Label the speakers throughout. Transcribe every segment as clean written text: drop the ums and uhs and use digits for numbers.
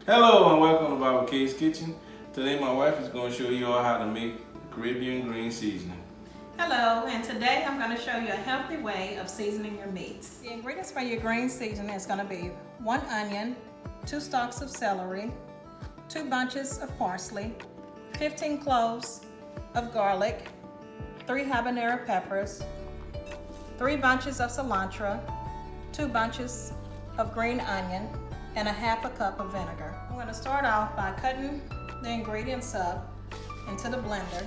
Speaker 1: Hello and welcome to BABAKAY'S kitchen. Today my wife is going to show you all how to make Caribbean green seasoning.
Speaker 2: Hello, and today I'm going to show you a healthy way of seasoning your meats. The ingredients for your green seasoning is going to be 1 onion, 2 stalks of celery, 2 bunches of parsley, 15 cloves of garlic, 3 habanero peppers, 3 bunches of cilantro, 2 bunches of green onion, and 1/2 cup of vinegar. I'm going to start off by cutting the ingredients up into the blender.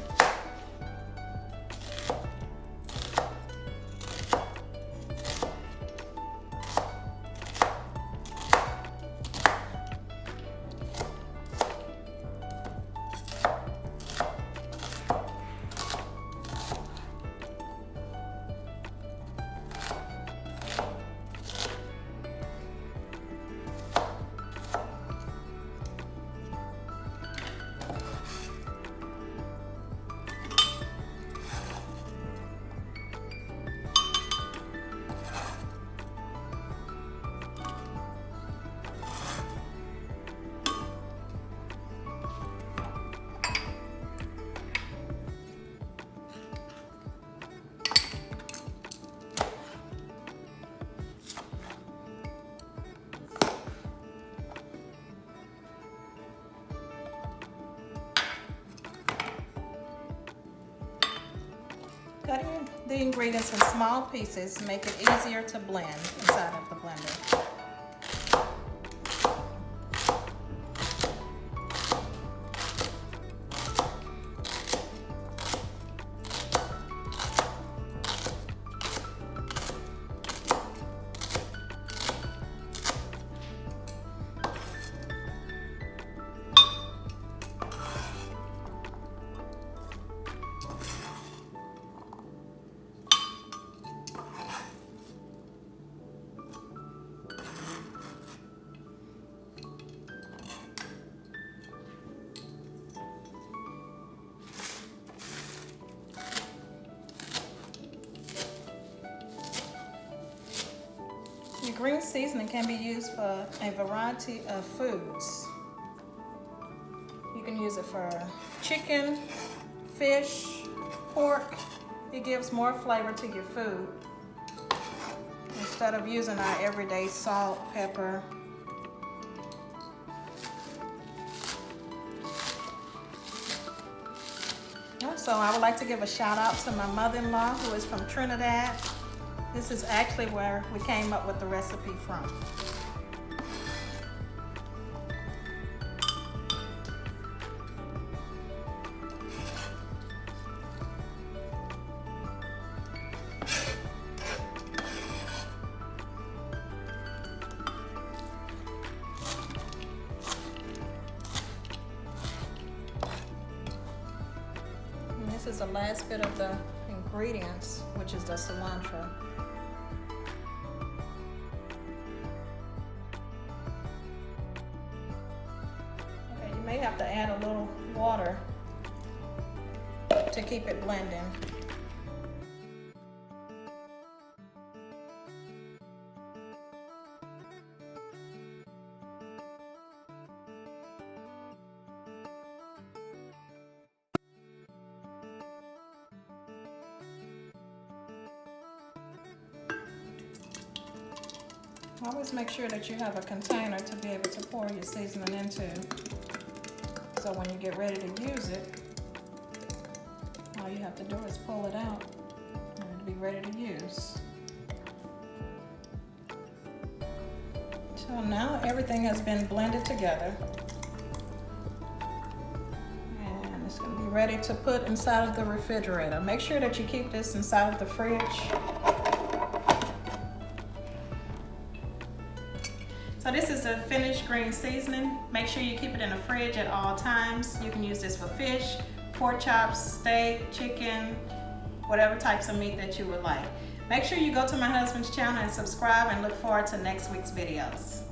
Speaker 2: Cutting the ingredients in small pieces make it easier to blend inside of the blender. Your green seasoning can be used for a variety of foods. You can use it for chicken, fish, pork. It gives more flavor to your food instead of using our everyday salt, pepper. Also, I would like to give a shout out to my mother-in-law who is from Trinidad. This is actually where we came up with the recipe from. And this is the last bit of the ingredients, which is the cilantro. You may have to add a little water to keep it blending. Always make sure that you have a container to be able to pour your seasoning into. So when you get ready to use it, all you have to do is pull it out and it'll be ready to use. So now everything has been blended together. And it's going to be ready to put inside of the refrigerator. Make sure that you keep this inside of the fridge. So this is a finished green seasoning. Make sure you keep it in the fridge at all times. You can use this for fish, pork chops, steak, chicken, whatever types of meat that you would like. Make sure you go to my husband's channel and subscribe, and look forward to next week's videos.